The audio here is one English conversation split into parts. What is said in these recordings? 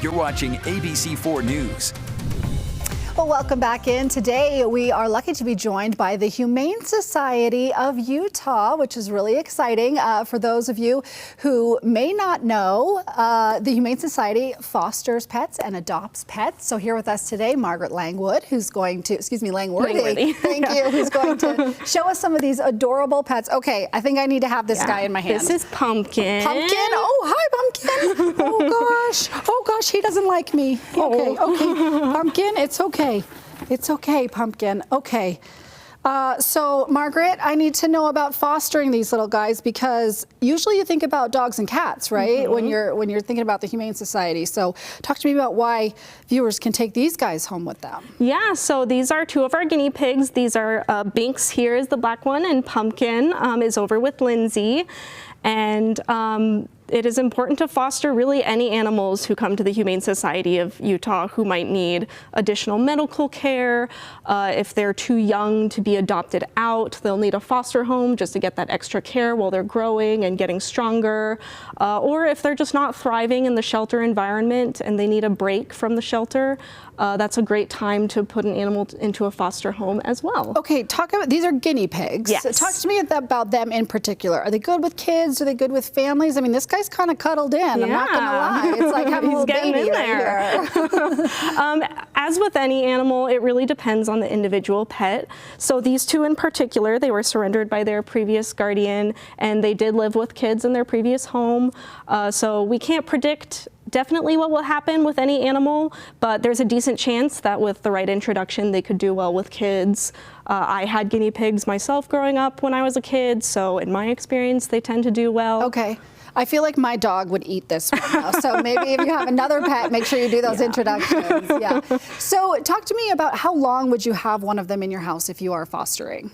You're watching ABC4 News. Well, welcome back in. Today, we are lucky to be joined by the Humane Society of Utah, which is really exciting. For those of you who may not know, the Humane Society fosters pets and adopts pets. So here with us today, Margaret Langworthy, who's going to, Langworthy. Thank you, who's going to show us some of these adorable pets. Okay, I think I need to have this guy in my hand. This is Pumpkin. Pumpkin? Oh, hi, Pumpkin. Oh gosh, he doesn't like me. Okay, Pumpkin, it's okay. It's okay, Pumpkin. Okay. So, Margaret, I need to know about fostering these little guys because usually you think about dogs and cats, right? When you're thinking about the Humane Society. So, talk to me about why viewers can take these guys home with them. Yeah, so these are two of our guinea pigs. These are Binks here is the black one, and Pumpkin is over with Lindsay. And it is important to foster really any animals who come to the Humane Society of Utah who might need additional medical care. If they're too young to be adopted out, they'll need a foster home just to get that extra care while they're growing and getting stronger. Or if they're just not thriving in the shelter environment and they need a break from the shelter, that's a great time to put an animal into a foster home as well. Okay, talk about, these are guinea pigs. Yes. Talk to me about them in particular. Are they good with kids? Are they good with families? I mean, this guy's kind of cuddled in. Yeah. I'm not gonna lie. It's like having a little baby right here. As with any animal, it really depends on the individual pet. So these two in particular, they were surrendered by their previous guardian, and they did live with kids in their previous home. So we can't predict definitely what will happen with any animal, but there's a decent chance that with the right introduction, they could do well with kids. I had guinea pigs myself growing up when I was a kid, so in my experience, they tend to do well. Okay. I feel like my dog would eat this one now. So maybe if you have another pet, make sure you do those introductions. Yeah. So talk to me about how long would you have one of them in your house if you are fostering?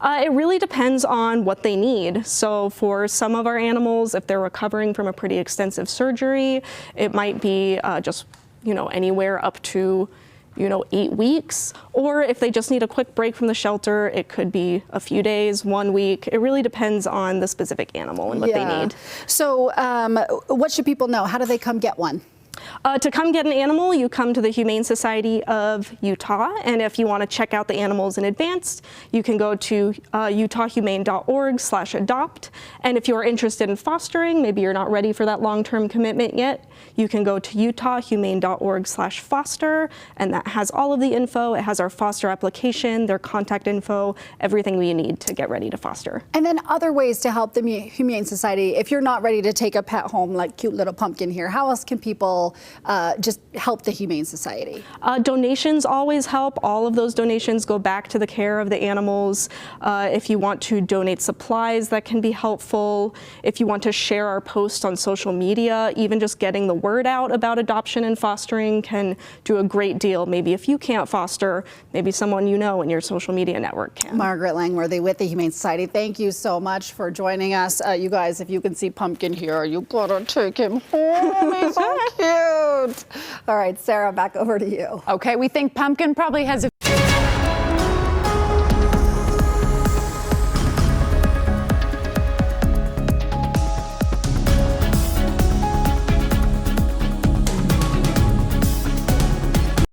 It really depends on what they need. So for some of our animals, if they're recovering from a pretty extensive surgery, it might be just, anywhere up to 8 weeks, or if they just need a quick break from the shelter, it could be a few days, 1 week. It really depends on the specific animal and what they need. So what should people know? How do they come get one? To come get an animal, you come to the Humane Society of Utah, and if you want to check out the animals in advance, you can go to utahhumane.org/adopt, and if you're interested in fostering, maybe you're not ready for that long-term commitment yet, you can go to utahhumane.org/foster, and that has all of the info. It has our foster application, their contact info, everything we need to get ready to foster. And then other ways to help the Humane Society, if you're not ready to take a pet home like cute little Pumpkin here, how else can people just help the Humane Society? Donations always help. All of those donations go back to the care of the animals. If you want to donate supplies, that can be helpful. If you want to share our posts on social media, even just getting the word out about adoption and fostering can do a great deal. Maybe if you can't foster, maybe someone you know in your social media network can. Margaret Langworthy with the Humane Society, thank you so much for joining us. You guys, if you can see Pumpkin here, you gotta take him home. He's so cute. All right, Sarah, back over to you. Okay, we think Pumpkin probably has a